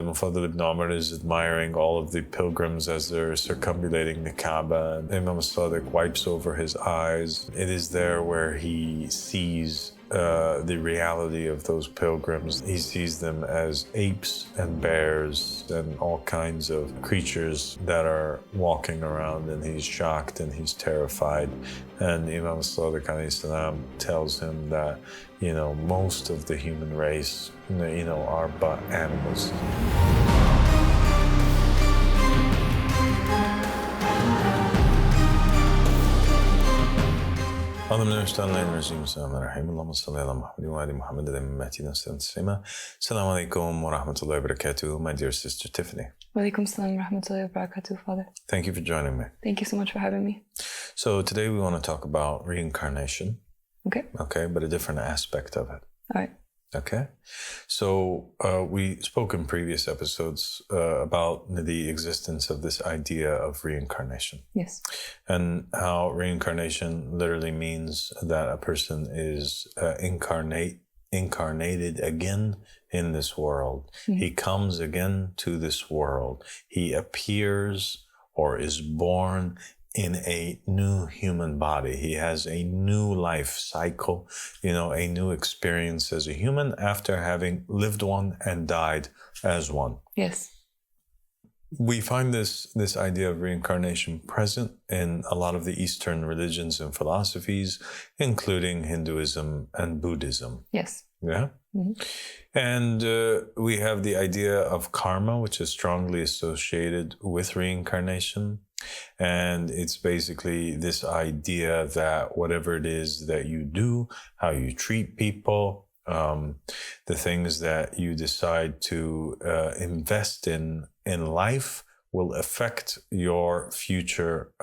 Mufaddal ibn Umar is admiring all of the pilgrims as they're circumambulating the Kaaba. Imam Al-Sadiq wipes over his eyes. It is there where he sees the reality of those pilgrims. He sees them as apes and bears and all kinds of creatures that are walking around, and he's shocked and he's terrified. And Imam Al-Sadiq alayhi salam tells him that, most of the human race, are but animals. أعوذ بالله من الشيطان الرجيم بسم الله الرحمن الرحيم اللهم صل على محمد وعلى محمد ماتنا سلسلة السلام عليكم ورحمة الله وبركاته. My dear sister Tiffany. Walaikum salam wa rahmatullahi wa barakatuh, Father. Thank you for joining me. Thank you so much for having me. So today we want to talk about reincarnation. Okay, but a different aspect of it. All right. Okay, so we spoke in previous episodes about the existence of this idea of reincarnation. Yes. And how reincarnation literally means that a person is incarnated again in this world. Mm-hmm. He comes again to this world. He appears or is born in a new human body. He has a new life cycle, a new experience as a human after having lived one and died as one. Yes. We find this idea of reincarnation present in a lot of the Eastern religions and philosophies, including Hinduism and Buddhism. Yes. Yeah. Mm-hmm. And we have the idea of karma, which is strongly associated with reincarnation. And it's basically this idea that whatever it is that you do, how you treat people, the things that you decide to invest in life will affect your future,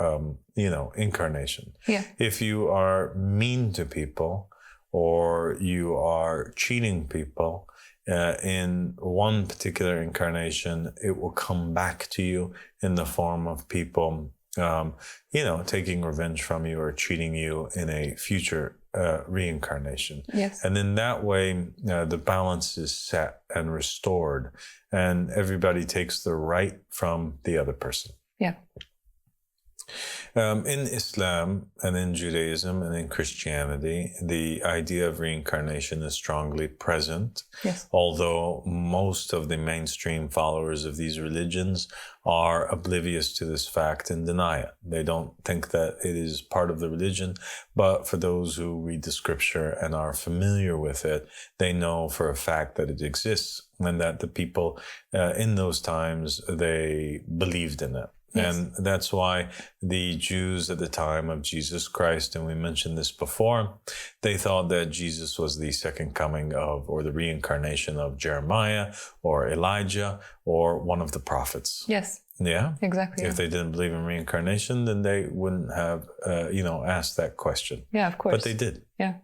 incarnation. Yeah. If you are mean to people or you are cheating people, in one particular incarnation, it will come back to you in the form of people, taking revenge from you or cheating you in a future reincarnation. Yes. And in that way, the balance is set and restored, and everybody takes the right from the other person. Yeah. In Islam and in Judaism and in Christianity, the idea of reincarnation is strongly present. Yes. Although most of the mainstream followers of these religions are oblivious to this fact and deny it. They don't think that it is part of the religion, but for those who read the scripture and are familiar with it, they know for a fact that it exists and that the people in those times, they believed in it. Yes. And that's why the Jews at the time of Jesus Christ, and we mentioned this before, they thought that Jesus was the second coming of, or the reincarnation of Jeremiah or Elijah or one of the prophets. Yes. Yeah? Exactly. If they didn't believe in reincarnation, then they wouldn't have, asked that question. Yeah, of course. But they did. Yeah.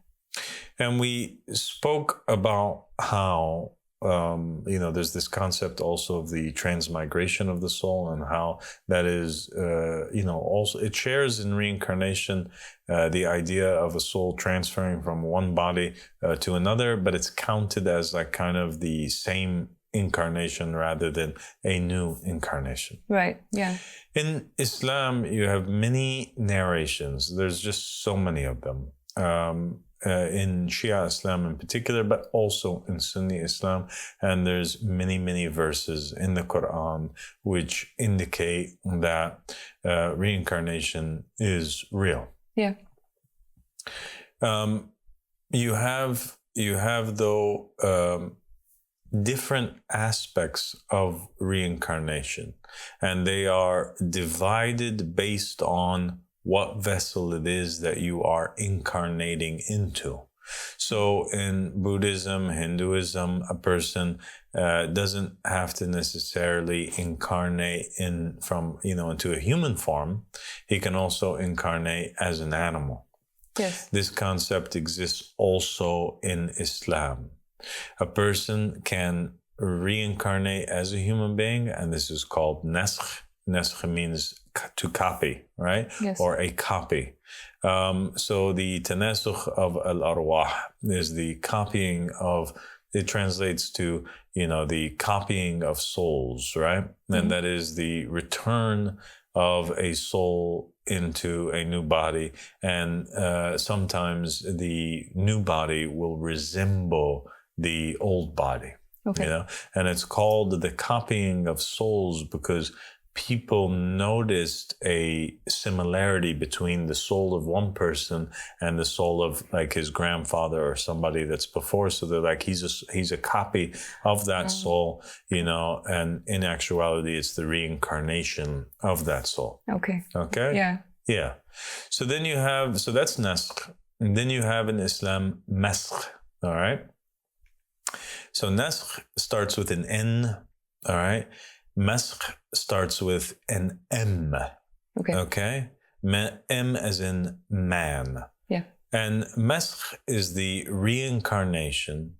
And we spoke about how there's this concept also of the transmigration of the soul and how that is, also it shares in reincarnation the idea of a soul transferring from one body to another, but it's counted as like kind of the same incarnation rather than a new incarnation. Right, yeah. In Islam, you have many narrations. There's just so many of them. In Shia Islam in particular, but also in Sunni Islam. And there's many, many verses in the Quran which indicate that reincarnation is real. Yeah. You have though different aspects of reincarnation, and they are divided based on what vessel it is that you are incarnating into. So in Buddhism, Hinduism, a person doesn't have to necessarily incarnate into a human form. He can also incarnate as an animal. Yes. This concept exists also in Islam. A person can reincarnate as a human being, and this is called Naskh. Naskh means to copy, right? Yes. Or a copy. So the tanasukh of al-arwah is the copying of it translates to, the copying of souls, right? And that is the return of a soul into a new body. And sometimes the new body will resemble the old body, and it's called the copying of souls because people noticed a similarity between the soul of one person and the soul of like his grandfather or somebody that's before. So they're like, he's a copy of that soul, and in actuality, it's the reincarnation of that soul. Okay. Okay. Yeah. Yeah. So then you have, so that's Naskh. And then you have in Islam, Maskh. All right. So Naskh starts with an N. All right. Maskh starts with an M. Okay. Okay. M as in man. Yeah. And Maskh is the reincarnation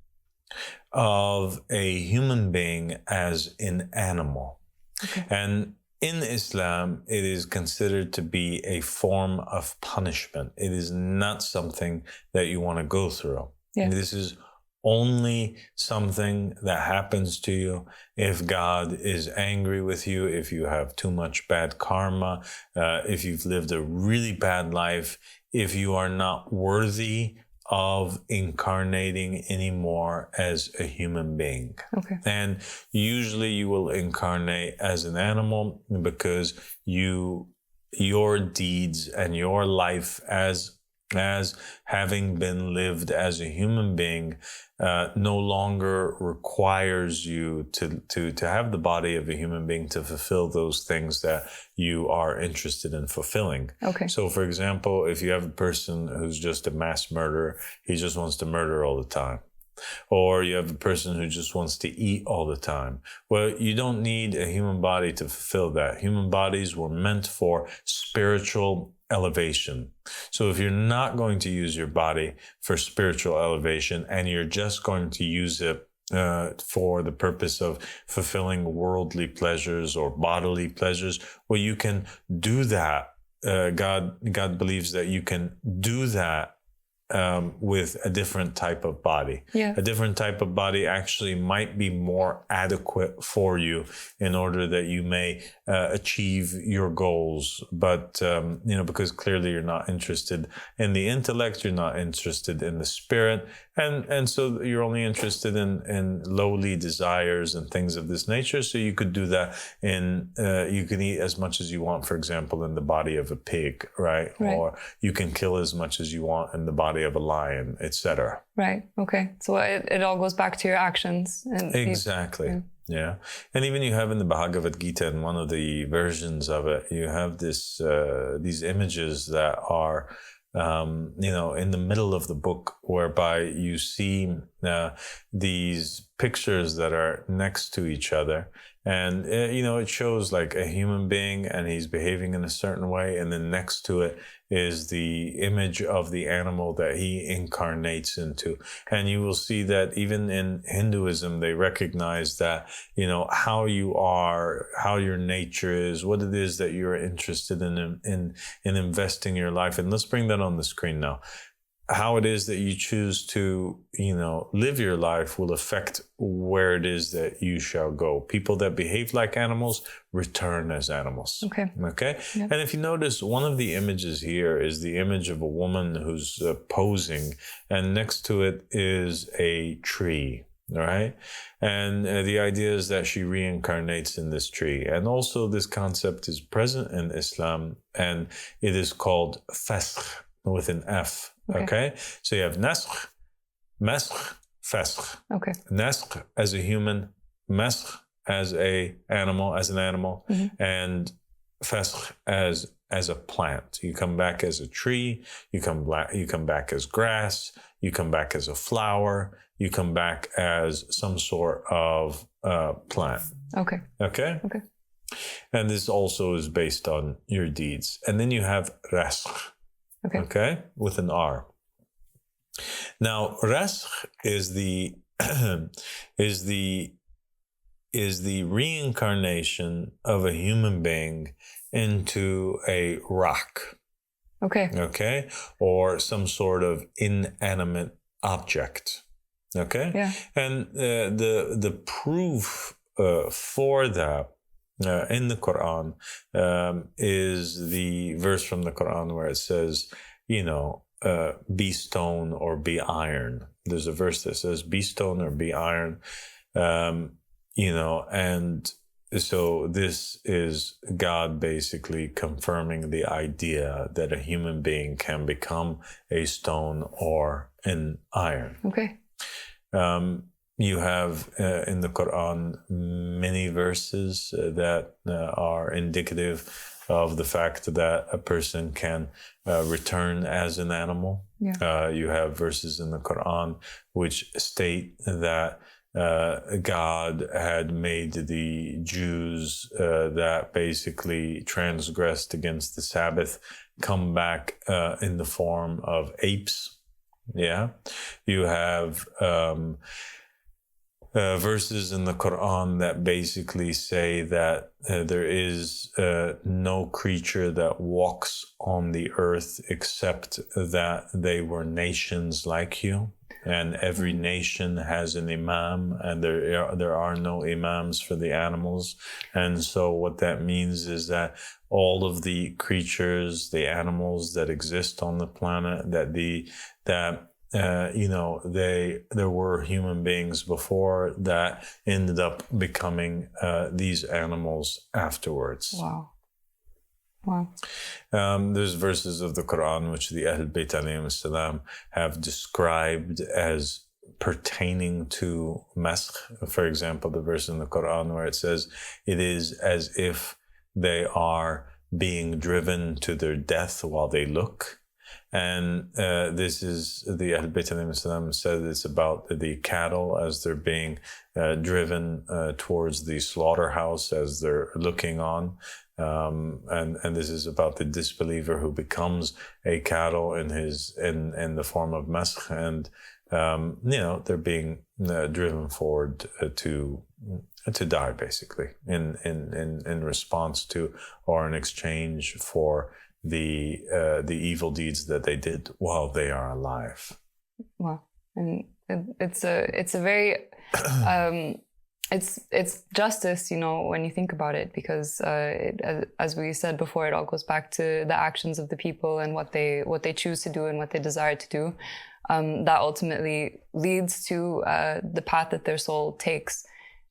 of a human being as an animal. Okay. And in Islam, it is considered to be a form of punishment. It is not something that you want to go through. Yeah. This is only something that happens to you if God is angry with you, if you have too much bad karma, if you've lived a really bad life, if you are not worthy of incarnating anymore as a human being. Okay. And usually you will incarnate as an animal because your deeds and your life as having been lived as a human being no longer requires you to have the body of a human being to fulfill those things that you are interested in fulfilling. Okay. So, for example, if you have a person who's just a mass murderer, he just wants to murder all the time. Or you have a person who just wants to eat all the time. Well, you don't need a human body to fulfill that. Human bodies were meant for spiritual elevation. So if you're not going to use your body for spiritual elevation and you're just going to use it for the purpose of fulfilling worldly pleasures or bodily pleasures, well, you can do that. God believes that you can do that with a different type of body. Yeah. A different type of body actually might be more adequate for you in order that you may achieve your goals. But, because clearly you're not interested in the intellect, you're not interested in the spirit. And so you're only interested in lowly desires and things of this nature. So you could do that you can eat as much as you want, for example, in the body of a pig, right? Or you can kill as much as you want in the body of a lion, etc. Right. Okay. So it all goes back to your actions. And exactly. Yeah. And even you have in the Bhagavad Gita, in one of the versions of it, you have these images that are in the middle of the book, whereby you see these pictures that are next to each other. And, it shows like a human being and he's behaving in a certain way. And then next to it is the image of the animal that he incarnates into. And you will see that even in Hinduism, they recognize that, how you are, how your nature is, what it is that you're interested in investing your life. And let's bring that on the screen now. How it is that you choose to, live your life will affect where it is that you shall go. People that behave like animals return as animals. Okay. Okay. Yeah. And if you notice, one of the images here is the image of a woman who's posing, and next to it is a tree. All right. And the idea is that she reincarnates in this tree. And also this concept is present in Islam, and it is called Faskh with an F. Okay. So you have Naskh, Maskh, Faskh. Okay. Naskh as a human, Maskh as an animal, and Faskh as a plant. You come back as a tree, you come back as grass, you come back as a flower, you come back as some sort of plant. Okay. Okay? Okay. And this also is based on your deeds. And then you have Raskh. Okay, with an R. Now, Raskh is the reincarnation of a human being into a rock. Okay. Okay, or some sort of inanimate object. Okay? Yeah. And the proof for that in the Quran is the verse from the Quran where it says, be stone or be iron. There's a verse that says, be stone or be iron. And so this is God basically confirming the idea that a human being can become a stone or an iron. Okay. You have in the Quran many verses that are indicative of the fact that a person can return as an animal. Yeah. You have verses in the Quran which state that God had made the Jews that basically transgressed against the Sabbath come back in the form of apes. Yeah. You have verses in the Quran that basically say that there is no creature that walks on the earth except that they were nations like you. And every nation has an imam, and there are no imams for the animals. And so what that means is that all of the creatures, the animals that exist on the planet, there were human beings before that ended up becoming these animals afterwards. Wow. Wow. There's verses of the Quran which the Ahl Bayt alayhim salam have described as pertaining to Maskh. For example, the verse in the Quran where it says, it is as if they are being driven to their death while they look. And this is, the Ahl Bayt alayhim salam said it's about the cattle as they're being driven towards the slaughterhouse as they're looking on. And this is about the disbeliever who becomes a cattle in the form of Maskh, and they're being driven forward to die, basically, in response to or in exchange for the evil deeds that they did while they are alive. Wow. And it's a very it's justice, when you think about it, because as we said before, it all goes back to the actions of the people and what they choose to do and what they desire to do. That ultimately leads to the path that their soul takes.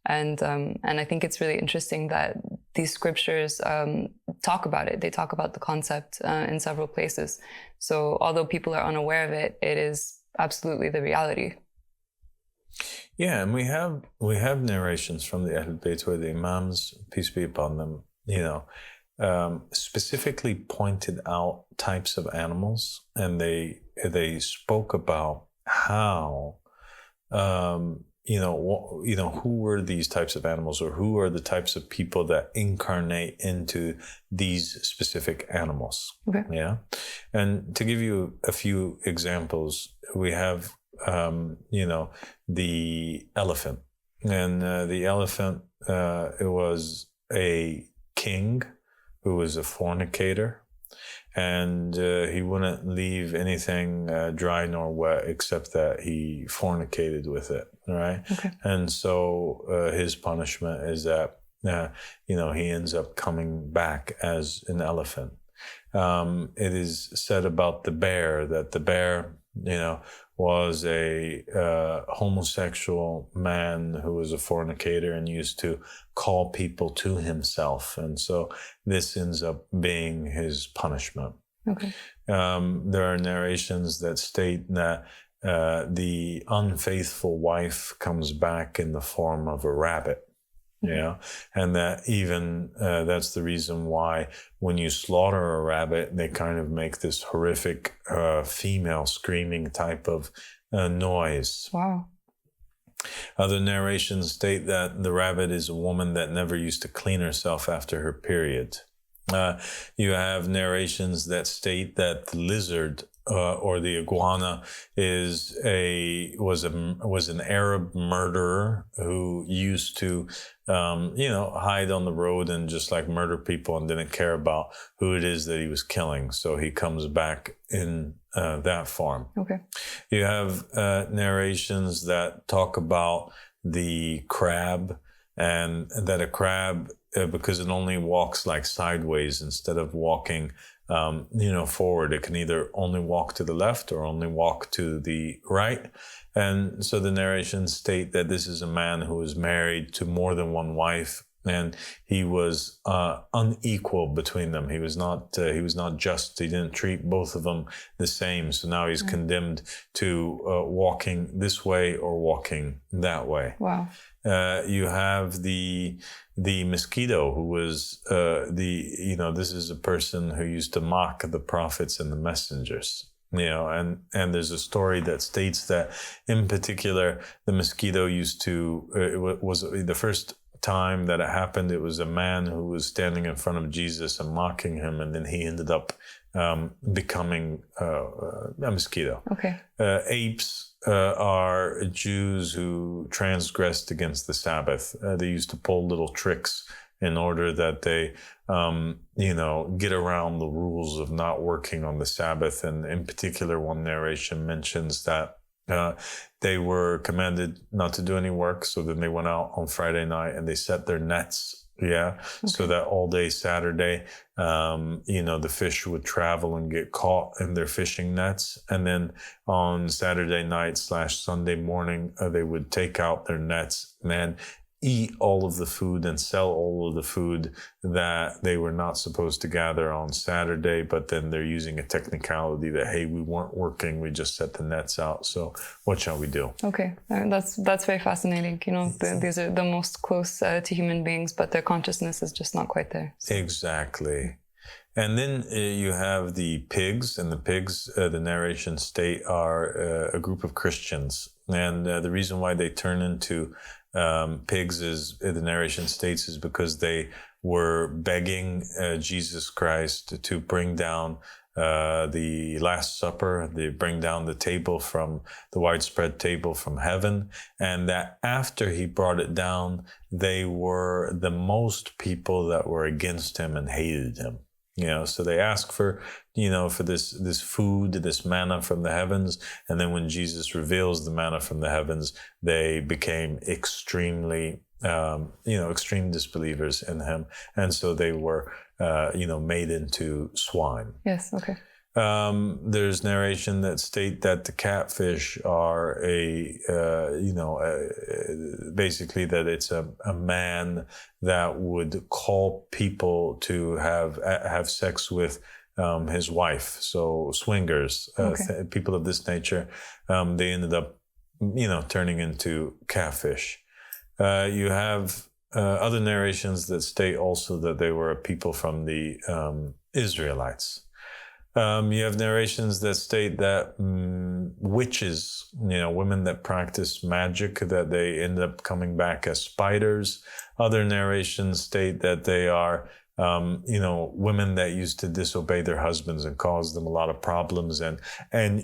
And I think it's really interesting that these scriptures talk about it. They talk about the concept in several places. So although people are unaware of it, it is absolutely the reality. Yeah, and we have narrations from the Ahl Bayt where the Imams, peace be upon them, specifically pointed out types of animals, and they spoke about how who were these types of animals, or who are the types of people that incarnate into these specific animals. Okay. Yeah, and to give you a few examples, we have the elephant, and the elephant it was a king who was a fornicator, and he wouldn't leave anything dry nor wet except that he fornicated with it, right? Okay. And so his punishment is that he ends up coming back as an elephant. It is said about the bear that the bear was a homosexual man who was a fornicator and used to call people to himself. And so this ends up being his punishment. Okay. There are narrations that state that the unfaithful wife comes back in the form of a rabbit. Yeah, and that even that's the reason why when you slaughter a rabbit, they kind of make this horrific female screaming type of noise. Wow. Other narrations state that the rabbit is a woman that never used to clean herself after her period. You have narrations that state that the lizard or the iguana was an Arab murderer who used to hide on the road and just like murder people and didn't care about who it is that he was killing. So he comes back in that form. Okay. You have narrations that talk about the crab, and that a crab, because it only walks like sideways instead of walking forward, it can either only walk to the left or only walk to the right. And so the narrations state that this is a man who was married to more than one wife, and he was unequal between them. He was not just. He didn't treat both of them the same. So now he's condemned to walking this way or walking that way. Wow. You have the mosquito, who was this is a person who used to mock the prophets and the messengers. And there's a story that states that in particular the mosquito used to it was the first time that it happened. It was a man who was standing in front of Jesus and mocking him, and then he ended up becoming a mosquito. Okay. Apes are Jews who transgressed against the Sabbath. They used to pull little tricks in order that they, get around the rules of not working on the Sabbath. And in particular, one narration mentions that they were commanded not to do any work. So then they went out on Friday night and they set their nets. Yeah. Okay. So that all day Saturday, the fish would travel and get caught in their fishing nets. And then on Saturday night / Sunday morning, they would take out their nets and eat all of the food and sell all of the food that they were not supposed to gather on Saturday. But then they're using a technicality that, hey, we weren't working, we just set the nets out. So what shall we do? Okay, that's very fascinating. These are the most close to human beings, but their consciousness is just not quite there. So. Exactly. And then you have the pigs, and the pigs, the narration state, are a group of Christians. And the reason why they turn into pigs, is the narration states, is because they were begging Jesus Christ to bring down the Last Supper. They bring down the table from the widespread table from heaven, and that after he brought it down, they were the most people that were against him and hated him. So they ask for this food, this manna from the heavens. And then when Jesus reveals the manna from the heavens, they became extreme disbelievers in him. And so they were, made into swine. Yes. Okay. There's narration that state that the catfish are basically that it's a man that would call people to have sex with his wife. So swingers, people of this nature, they ended up, turning into catfish. You have other narrations that state also that they were a people from the Israelites. You have narrations that state that witches, women that practice magic, that they end up coming back as spiders. Other narrations state that they are, women that used to disobey their husbands and cause them a lot of problems and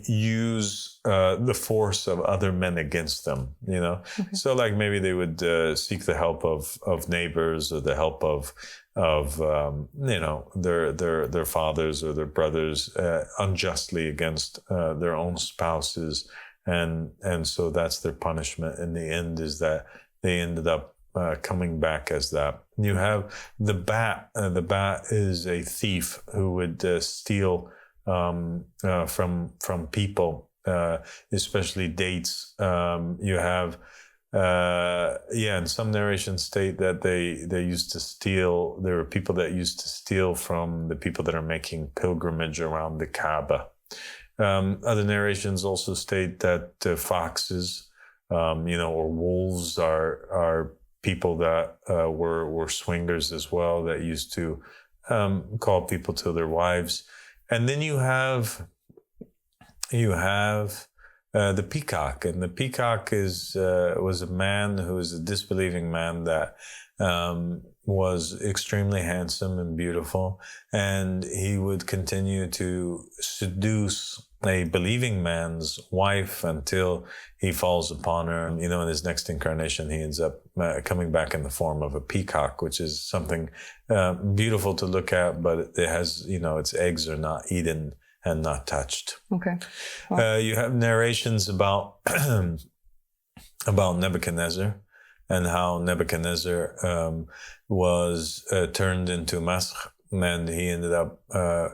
use the force of other men against them, Okay. So like maybe they would seek the help of neighbors or the help of their fathers or their brothers unjustly against their own spouses, and so that's their punishment in the end, is that they ended up coming back as that. You have the bat. The bat is a thief who would steal from people, especially dates. You have. And some narrations state that they used to steal. There were people that used to steal from the people that are making pilgrimage around the Kaaba. Other narrations also state that foxes, or wolves are people that were swingers as well, that used to call people to their wives. And then you have the peacock, and the peacock was a man who was a disbelieving man that was extremely handsome and beautiful, and he would continue to seduce a believing man's wife until he falls upon her. You know, in his next incarnation, he ends up coming back in the form of a peacock, which is something beautiful to look at, but it has, you know, its eggs are not eaten and not touched. Okay. Wow. You have narrations about about Nebuchadnezzar and how Nebuchadnezzar was turned into Maskh, and he ended up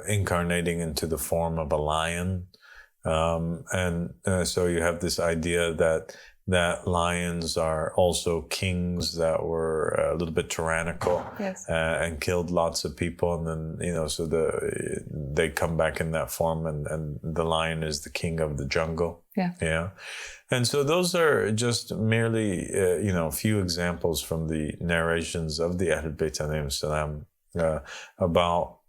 incarnating into the form of a lion. So you have this idea that lions are also kings that were a little bit tyrannical. Yes. And killed lots of people, and then, you know, so they come back in that form, and the lion is the king of the jungle. Yeah. And so those are just merely a few examples from the narrations of the Ahlul Bayt alayhim salam about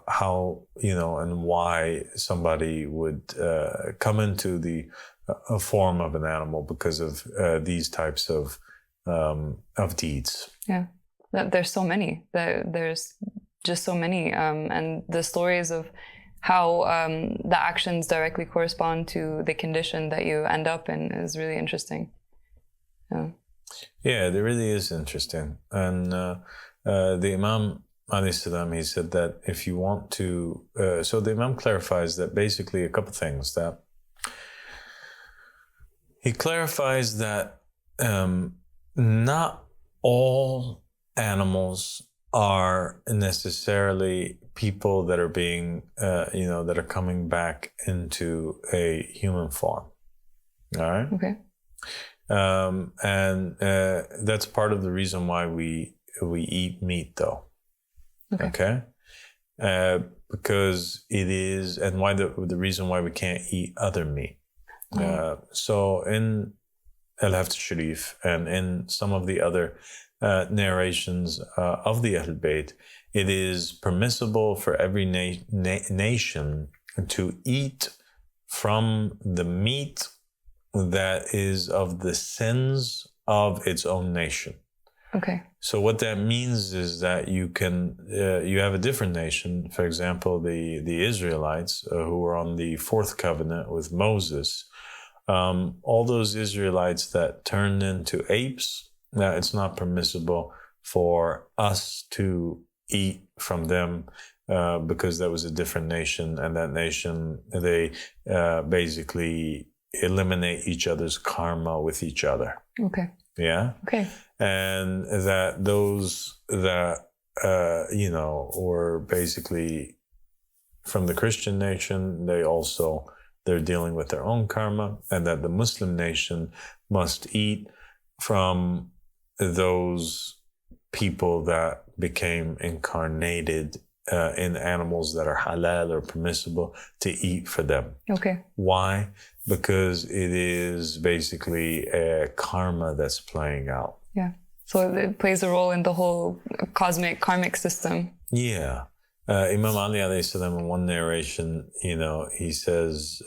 how, you know, and why somebody would come into the form of an animal because of these types of deeds. Yeah, there's so many. There's just so many, and the stories of how the actions directly correspond to the condition that you end up in is really interesting. Yeah, it really is interesting. And the Imam alayhi salam, he said that if you want to, so the Imam clarifies that basically a couple things. That he clarifies that not all animals are necessarily people that are being, that are coming back into a human form. All right? Okay. And that's part of the reason why we eat meat, though. Okay? Because it is, and why the reason why we can't eat other meat. So in Al-Haft Al-Shareef and in some of the other narrations of the Ahlul Bayt, it is permissible for every nation to eat from the meat that is of the sins of its own nation. Okay. So what that means is that you have a different nation, for example, the Israelites who were on the fourth covenant with Moses. All those Israelites that turned into apes, now it's not permissible for us to eat from them because that was a different nation, and that nation, they basically eliminate each other's karma with each other. Okay. Yeah. Okay. And that those that were basically from the Christian nation, they're dealing with their own karma, and that the Muslim nation must eat from those people that became incarnated in animals that are halal or permissible to eat for them. Okay. Why? Because it is basically a karma that's playing out. Yeah. So it plays a role in the whole cosmic karmic system. Yeah. Imam Ali alayhi salam, in one narration, he says,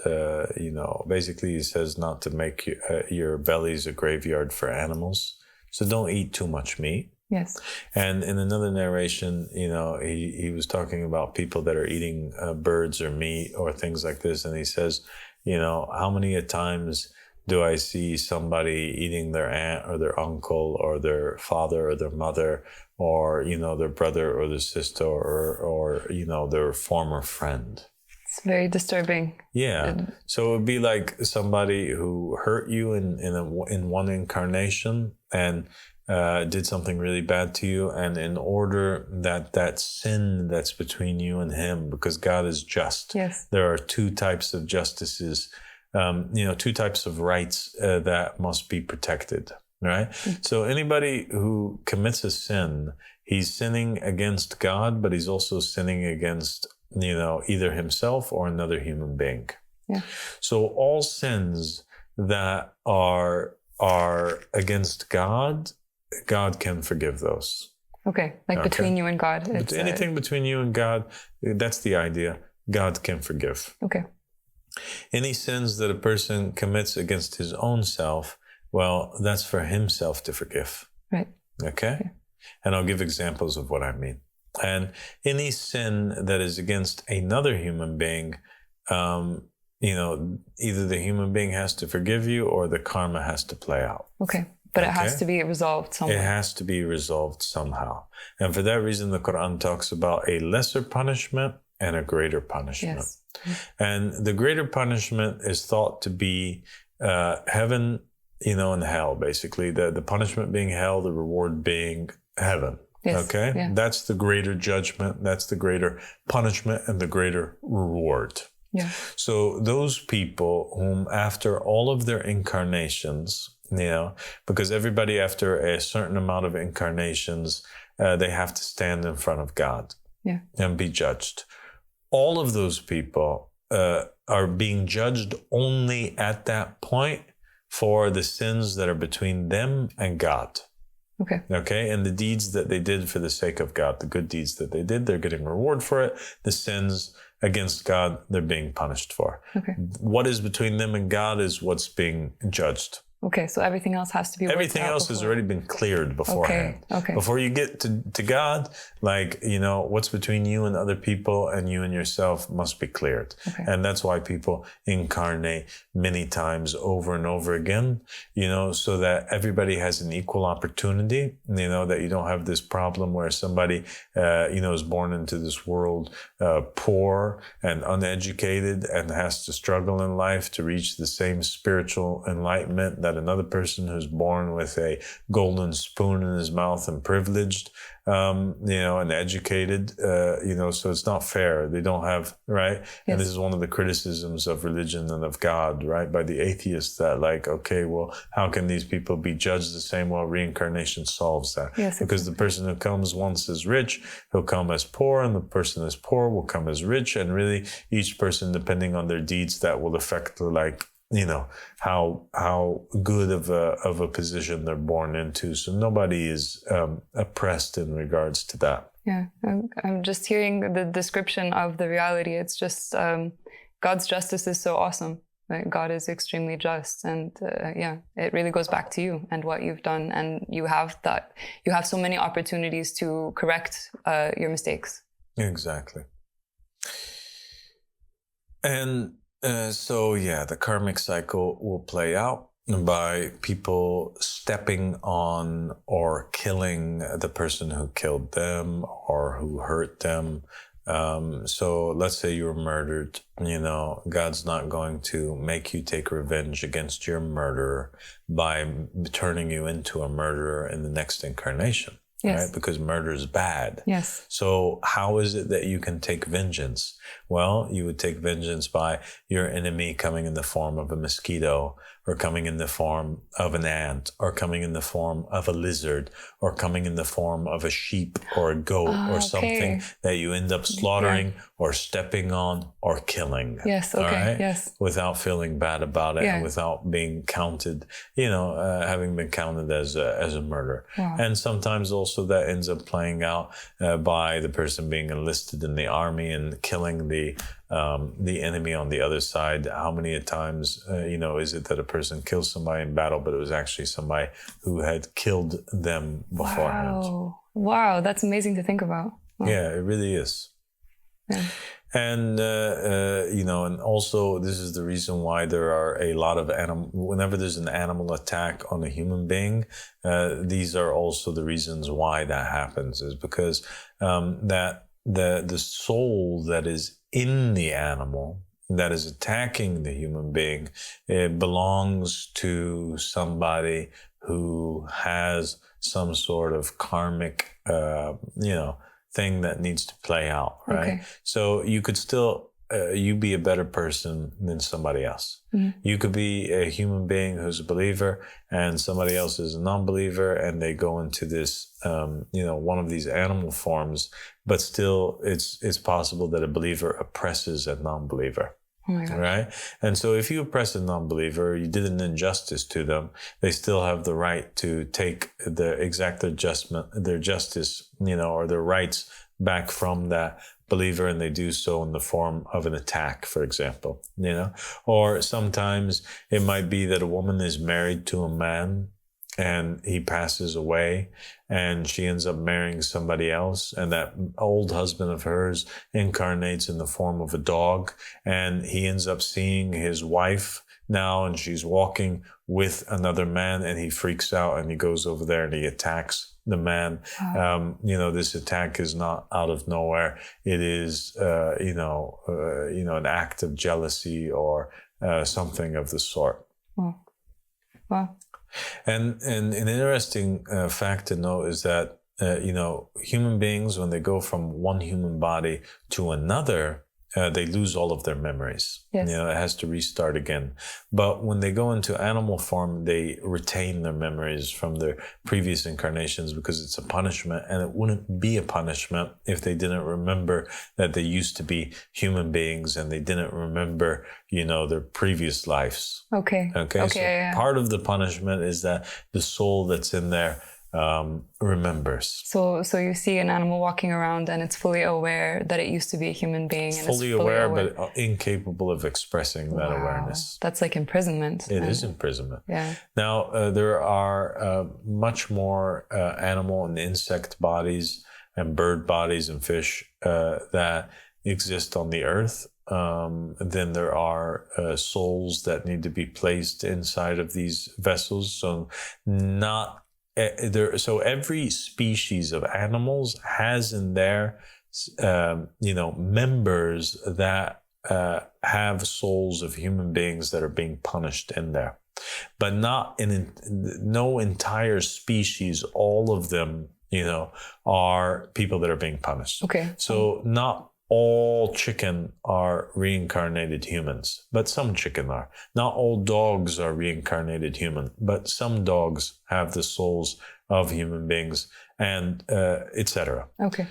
basically he says not to make your bellies a graveyard for animals. So don't eat too much meat. Yes. And in another narration, he was talking about people that are eating birds or meat or things like this. And he says, how many times do I see somebody eating their aunt or their uncle or their father or their mother or, their brother or their sister or their former friend? It's very disturbing. Yeah. So it would be like somebody who hurt you in one incarnation and did something really bad to you, and in order that sin that's between you and him, because God is just. Yes. There are two types of justices, two types of rights that must be protected, right? Mm-hmm. So anybody who commits a sin, he's sinning against God, but he's also sinning against, either himself or another human being. Yeah. So all sins that are against God, God can forgive those. Okay, between you and God. Anything between you and God, that's the idea. God can forgive. Okay. Any sins that a person commits against his own self, well, that's for himself to forgive. Right. Okay? And I'll give examples of what I mean. And any sin that is against another human being, either the human being has to forgive you or the karma has to play out. Okay. But it has to be resolved somehow. It has to be resolved somehow. And for that reason, the Quran talks about a lesser punishment and a greater punishment. Yes. And the greater punishment is thought to be heaven, and hell, basically. The punishment being hell, the reward being heaven. Yes. Okay? Yeah. That's the greater judgment. That's the greater punishment and the greater reward. Yeah. So those people whom after all of their incarnations, because everybody after a certain amount of incarnations, they have to stand in front of God and be judged. All of those people are being judged only at that point for the sins that are between them and God. Okay. And the deeds that they did for the sake of God, the good deeds that they did, they're getting reward for it. The sins against God, they're being punished for. Okay. What is between them and God is what's being judged. Okay, so everything else has to be everything else has already been cleared beforehand. Okay. Before you get to God, what's between you and other people and you and yourself must be cleared. Okay. And that's why people incarnate many times over and over again, so that everybody has an equal opportunity, that you don't have this problem where somebody, is born into this world poor and uneducated and has to struggle in life to reach the same spiritual enlightenment that another person who's born with a golden spoon in his mouth and privileged, and educated, so it's not fair. They don't have, right? Yes. And this is one of the criticisms of religion and of God, right? By the atheists that how can these people be judged the same? Well, reincarnation solves that. Yes, because the person who comes once as rich, he'll come as poor, and the person as poor will come as rich. And really each person, depending on their deeds, that will affect how good of a position they're born into. So nobody is oppressed in regards to that. Yeah, I'm just hearing the description of the reality. It's just God's justice is so awesome. Right? God is extremely just, and it really goes back to you and what you've done, and you have so many opportunities to correct your mistakes. Exactly. And the karmic cycle will play out by people stepping on or killing the person who killed them or who hurt them. So let's say you were murdered, God's not going to make you take revenge against your murderer by turning you into a murderer in the next incarnation. Yes. Right? Because murder is bad. Yes. So how is it that you can take vengeance? Well, you would take vengeance by your enemy coming in the form of a mosquito, or coming in the form of an ant, or coming in the form of a lizard, or coming in the form of a sheep or a goat, or something that you end up slaughtering or stepping on or killing. Yes, okay, right? Yes. Without feeling bad about it and without being counted, having been counted as a murder. Wow. And sometimes also that ends up playing out by the person being enlisted in the army and killing the enemy on the other side. How many times, is it that a person kills somebody in battle, but it was actually somebody who had killed them beforehand? Wow, that's amazing to think about. Wow. Yeah, it really is. Yeah. And, and also this is the reason why there are a lot of whenever there's an animal attack on a human being, these are also the reasons why that happens, is because that the soul that is in the animal that is attacking the human being, it belongs to somebody who has some sort of karmic, thing that needs to play out, right? Okay. So you could still, you be a better person than somebody else. Mm-hmm. You could be a human being who's a believer and somebody else is a non-believer, and they go into this, one of these animal forms, but still it's possible that a believer oppresses a non-believer. Oh my God. Right? And so if you oppress a non-believer, you did an injustice to them, they still have the right to take their justice, or their rights back from that believer, and they do so in the form of an attack, for example, Or sometimes it might be that a woman is married to a man and he passes away, and she ends up marrying somebody else, and that old husband of hers incarnates in the form of a dog, and he ends up seeing his wife now, and she's walking with another man, and he freaks out, and he goes over there and he attacks the man. Wow. This attack is not out of nowhere. It is, an act of jealousy or something of the sort. Wow. Wow. And an interesting fact to note is that, human beings, when they go from one human body to another, they lose all of their memories. Yes. It has to restart again. But when they go into animal form, they retain their memories from their previous incarnations, because it's a punishment, and it wouldn't be a punishment if they didn't remember that they used to be human beings, and they didn't remember, their previous lives. Okay. So part of the punishment is that the soul that's in there remembers. So you see an animal walking around, and it's fully aware that it used to be a human being. And fully aware, but incapable of expressing that awareness. That's like imprisonment. It is imprisonment. Yeah. Now, there are much more animal and insect bodies and bird bodies and fish that exist on the earth. Then there are souls that need to be placed inside of these vessels. So so every species of animals has in there, members that have souls of human beings that are being punished in there, but not no entire species. All of them, are people that are being punished. Okay. So not all chicken are reincarnated humans, but some chicken are. Not all dogs are reincarnated human, but some dogs have the souls of human beings, and etc. Okay.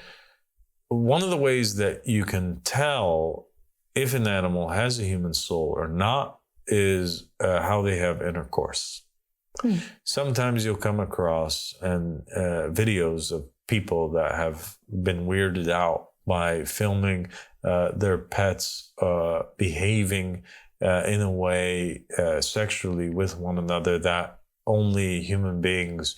One of the ways that you can tell if an animal has a human soul or not is how they have intercourse. Sometimes you'll come across videos of people that have been weirded out by filming their pets behaving in a way sexually with one another that only human beings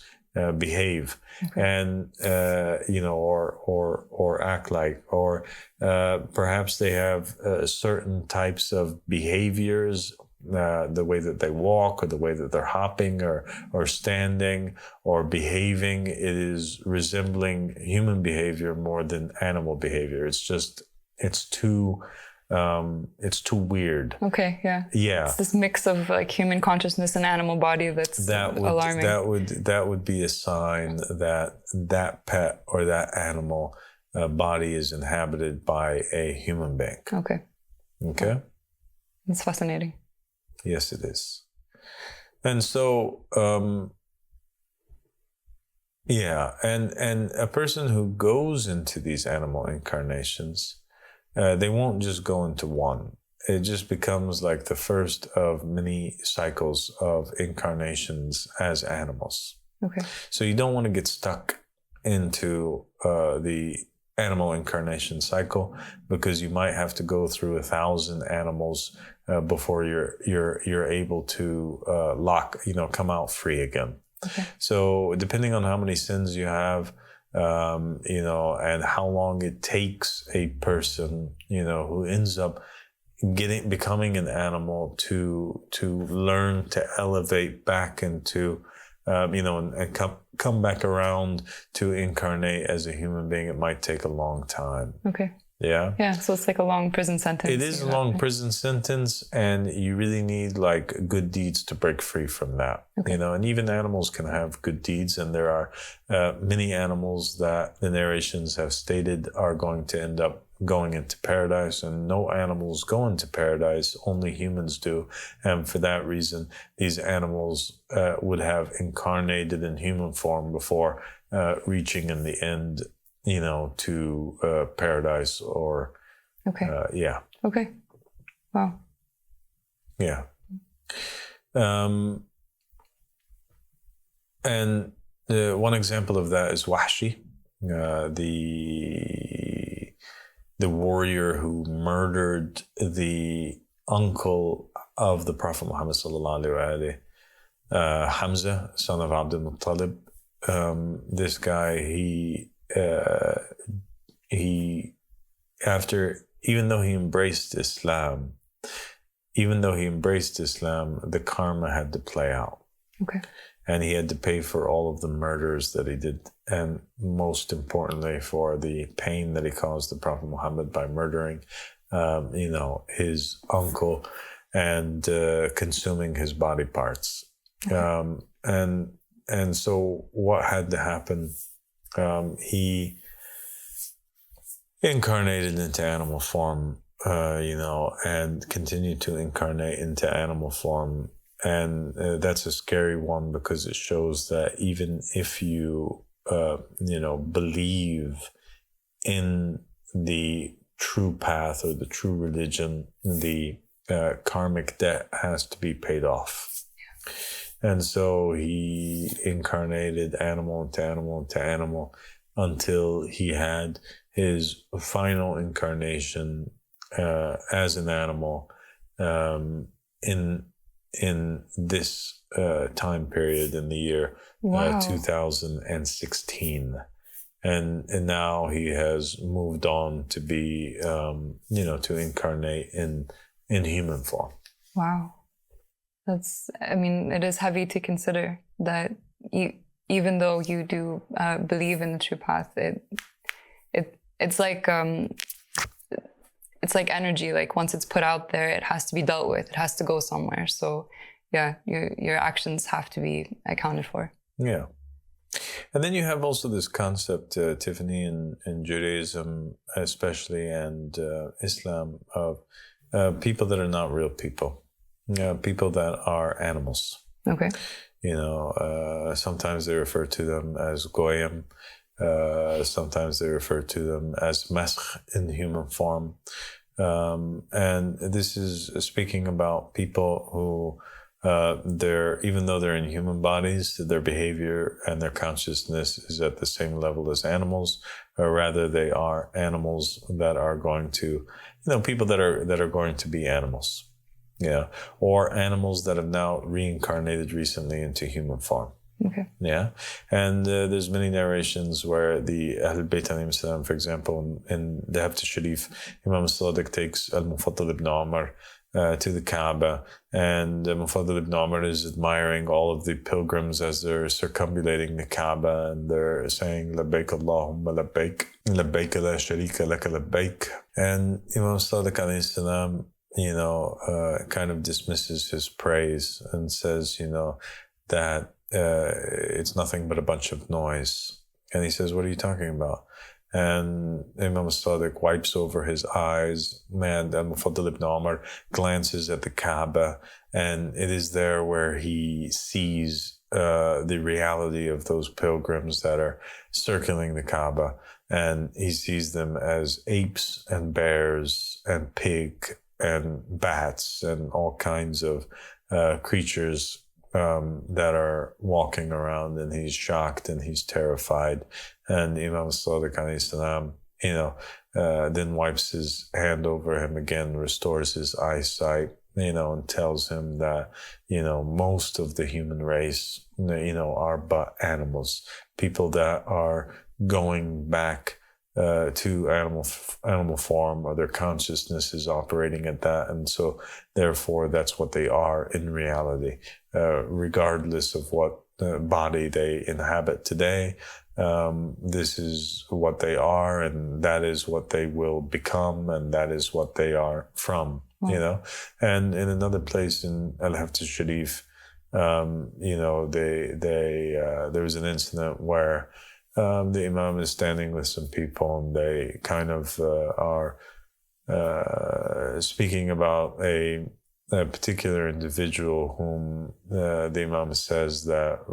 behave. Okay. And or act like, or perhaps they have certain types of behaviors, the way that they walk, or the way that they're hopping or standing or behaving. It is resembling human behavior more than animal behavior. It's too weird. Okay, yeah. Yeah. It's this mix of like human consciousness and animal body alarming. That would be a sign that pet or that animal body is inhabited by a human being. Okay. Okay. It's fascinating. Yes, it is. And so, and a person who goes into these animal incarnations, they won't just go into one. It just becomes like the first of many cycles of incarnations as animals. Okay. So you don't want to get stuck into the animal incarnation cycle, because you might have to go through 1,000 animals before you're able to come out free again. Okay. So depending on how many sins you have, and how long it takes a person, who ends up becoming an animal to learn to elevate back into, and come back around to incarnate as a human being, it might take a long time. Okay. Yeah. Yeah. So it's like a long prison sentence. It is a long prison sentence, and you really need like good deeds to break free from that. Okay. And even animals can have good deeds, and there are many animals that the narrations have stated are going to end up going into paradise, and no animals go into paradise, only humans do. And for that reason, these animals would have incarnated in human form before reaching in the end, to paradise or, okay. Yeah. Okay. Wow. Yeah. And one example of that is Wahshi, the warrior who murdered the uncle of the Prophet Muhammad sallallahu alaihi Hamza, son of Abd al-Muttalib. This guy, he after, even though he embraced Islam, the karma had to play out. Okay. And he had to pay for all of the murders that he did, and most importantly, for the pain that he caused the Prophet Muhammad by murdering, his uncle and consuming his body parts. Okay. And so what had to happen? He incarnated into animal form, and continued to incarnate into animal form. And that's a scary one, because it shows that even if you, believe in the true path or the true religion, the karmic debt has to be paid off. And so he incarnated animal into animal into animal until he had his final incarnation as an animal in this time period in the year 2016. And now he has moved on to be, to incarnate in human form. Wow. It is heavy to consider that even though you do believe in the true path, it's like energy. Like once it's put out there, it has to be dealt with. It has to go somewhere. So yeah, your actions have to be accounted for. Yeah. And then you have also this concept, Tiffany, in Judaism especially, and Islam, of people that are not real people. People that are animals. Okay. Sometimes they refer to them as goyim. Sometimes they refer to them as Maskh in human form. And this is speaking about people who, even though they're in human bodies, their behavior and their consciousness is at the same level as animals, or rather they are animals that are going to, people that are going to be animals. Yeah. Or animals that have now reincarnated recently into human form. Okay. Yeah. And there's many narrations where the Ahlul Bayt alayhim salam, for example, in the Al-Haft Al-Shareef, Imam Al-Sadiq takes Al-Mufaddal ibn Umar to the Kaaba, and Mufaddal ibn Umar is admiring all of the pilgrims as they're circumambulating the Kaaba, and they're saying, Labbaik Allahumma labbaik, labbaik la sharika laka labbaik. And Imam Al-Sadiq alayhi salam, kind of dismisses his praise and says, that it's nothing but a bunch of noise. And he says, what are you talking about? And Imam Al-Sadiq wipes over his eyes, and Mufaddal ibn Umar glances at the Kaaba, and it is there where he sees the reality of those pilgrims that are circling the Kaaba, and he sees them as apes and bears and pig and bats and all kinds of creatures that are walking around, and he's shocked and he's terrified. And Imam Sadiq alayhi salam, then wipes his hand over him again, restores his eyesight, and tells him that, most of the human race, are but animals, people that are going back to animal form, or their consciousness is operating at that, and so therefore that's what they are in reality, regardless of what body they inhabit today. This is what they are, and that is what they will become, and that is what they are from. And in another place in Al-Haft Al-Shareef, there was an incident where the Imam is standing with some people, and they kind of are speaking about a particular individual whom the Imam says that,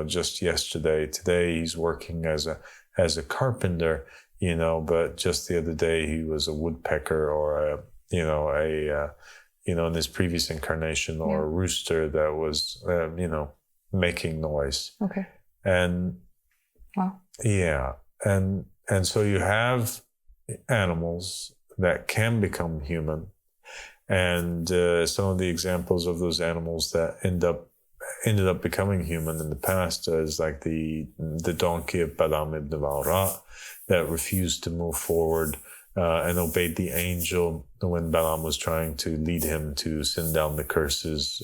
just today he's working as a carpenter, but just the other day he was a woodpecker, or in his previous incarnation, or a rooster that was, making noise. Okay. And wow. Yeah. And so you have animals that can become human. And some of the examples of those animals that end up ended up becoming human in the past is like the donkey of Balaam ibn Ba'ura that refused to move forward and obeyed the angel when Balaam was trying to lead him to send down the curses,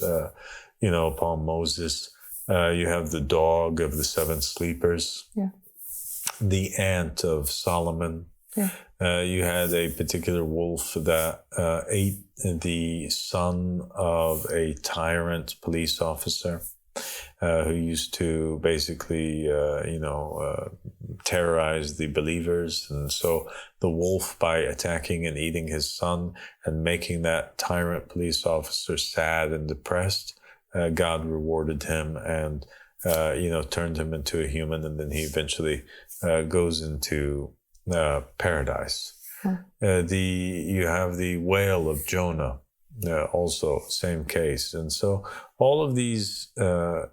upon Moses. You have the dog of the 7 sleepers, the ant of Solomon. You had a particular wolf that ate the son of a tyrant police officer who used to basically, terrorize the believers. And so the wolf, by attacking and eating his son and making that tyrant police officer sad and depressed, God rewarded him and, turned him into a human. And then he eventually goes into paradise. You have the whale of Jonah, also same case. And so all of these, the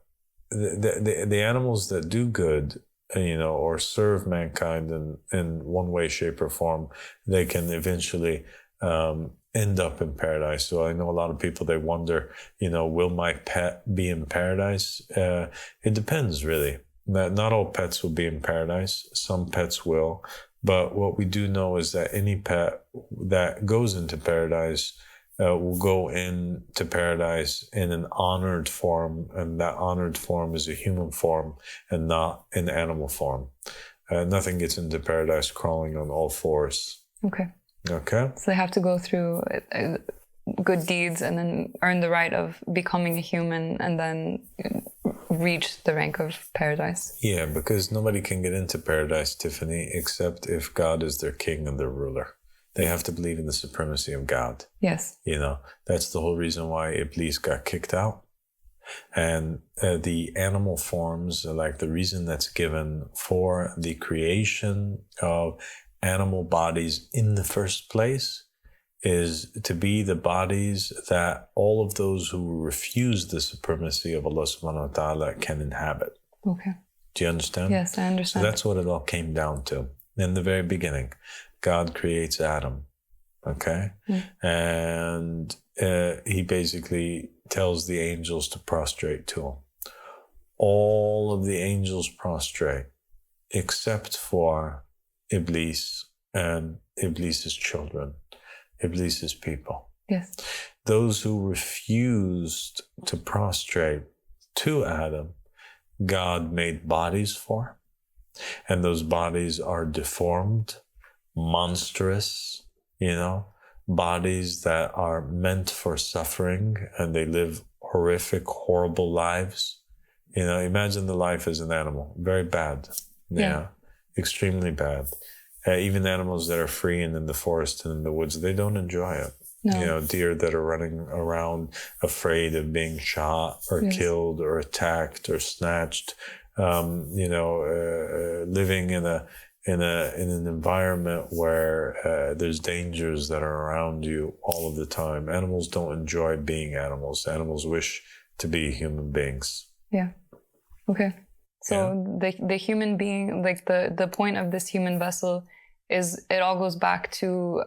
animals that do good, or serve mankind in one way, shape, or form, they can eventually end up in paradise. So I know a lot of people, they wonder, will my pet be in paradise? It depends, really. Not all pets will be in paradise. Some pets will. But what we do know is that any pet that goes into paradise will go into paradise in an honored form, and that honored form is a human form and not an animal form. Nothing gets into paradise crawling on all fours. Okay. So they have to go through good deeds and then earn the right of becoming a human and then reach the rank of paradise. Yeah, because nobody can get into paradise, Tiffany, except if God is their king and their ruler. They have to believe in the supremacy of God. Yes. That's the whole reason why Iblis got kicked out. And the animal forms, like the reason that's given for the creation of animal bodies in the first place, is to be the bodies that all of those who refuse the supremacy of Allah subhanahu wa ta'ala can inhabit. Okay. Do you understand? Yes, I understand. So that's what it all came down to. In the very beginning, God creates Adam, okay? And he basically tells the angels to prostrate to him. All of the angels prostrate, except for Iblis and Iblis's children. Iblis's people. Yes. Those who refused to prostrate to Adam, God made bodies for. And those bodies are deformed, monstrous, bodies that are meant for suffering, and they live horrific, horrible lives. Imagine the life as an animal. Very bad. Yeah. Extremely bad. Even animals that are free and in the forest and in the woods, they don't enjoy it. No. Deer that are running around afraid of being shot or killed or attacked or snatched, living in an environment where there's dangers that are around you all of the time. Animals don't enjoy being animals. Animals wish to be human beings. Yeah. Okay. So the human being, like the point of this human vessel is, it all goes back to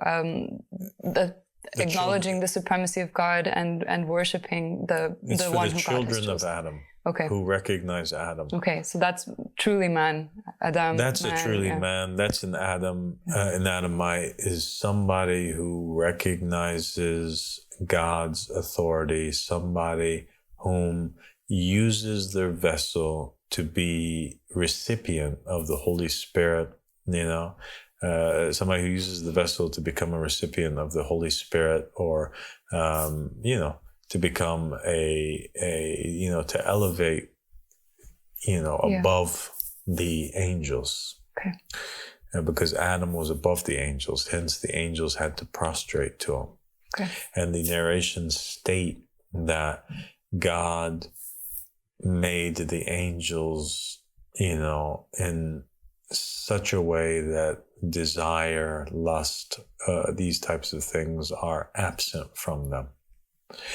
acknowledging the supremacy of God and worshiping the one who God has chosen. It's for the children of Adam, who recognize Adam. Okay, so that's truly man, Adam. That's a truly man. That's an Adam. An Adamite is somebody who recognizes God's authority, somebody whom uses their vessel to be recipient of the Holy Spirit, somebody who uses the vessel to become a recipient of the Holy Spirit, or, to become to elevate, above the angels. Okay. Because Adam was above the angels, hence the angels had to prostrate to him. Okay. And the narrations state that God made the angels, in such a way that desire, lust, these types of things are absent from them.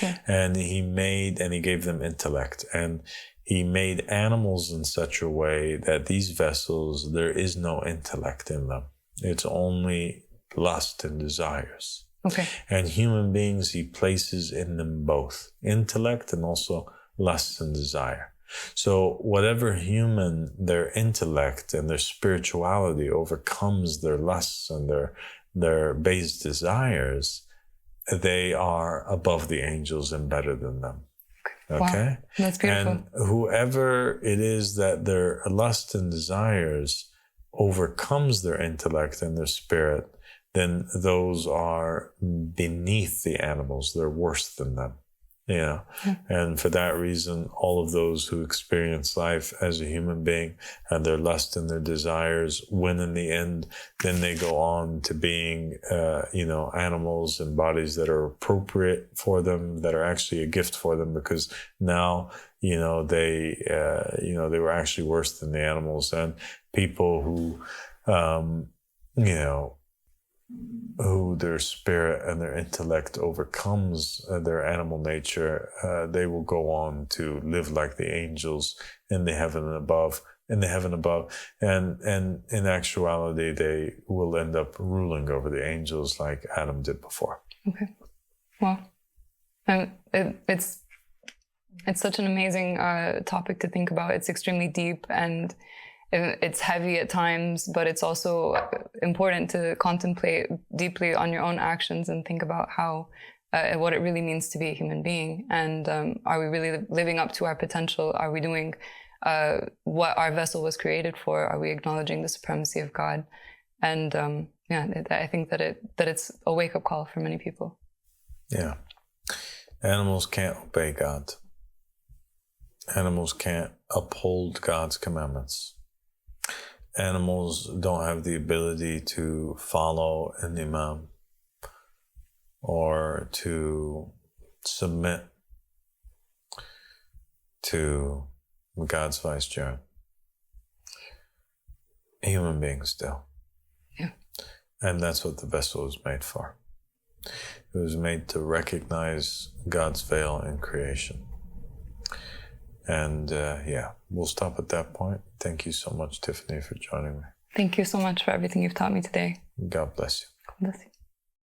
Yeah. And he gave them intellect, and he made animals in such a way that these vessels, there is no intellect in them. It's only lust and desires. Okay. And human beings, he places in them both intellect and also lust and desire. So whatever human, their intellect and their spirituality overcomes their lusts and their base desires, they are above the angels and better than them. Okay? Wow, that's beautiful. And whoever it is that their lust and desires overcomes their intellect and their spirit, then those are beneath the animals. They're worse than them. And for that reason, all of those who experience life as a human being and their lust and their desires win in the end, then they go on to being, animals in bodies that are appropriate for them, that are actually a gift for them, because now, they were actually worse than the animals. And people who, who their spirit and their intellect overcomes their animal nature, they will go on to live like the angels in the heaven above. And in actuality, they will end up ruling over the angels like Adam did before. Okay. Well, it's such an amazing topic to think about. It's extremely deep and it's heavy at times, but it's also important to contemplate deeply on your own actions and think about how, what it really means to be a human being. And are we really living up to our potential? Are we doing what our vessel was created for? Are we acknowledging the supremacy of God? And I think that it's a wake-up call for many people. Yeah. Animals can't obey God. Animals can't uphold God's commandments. Animals don't have the ability to follow an imam or to submit to God's vicegerent. Human beings do. Yeah. And that's what the vessel was made for. It was made to recognize God's veil in creation. And we'll stop at that point. Thank you so much, Tiffany, for joining me. Thank you so much for everything you've taught me today. God bless you. God bless you.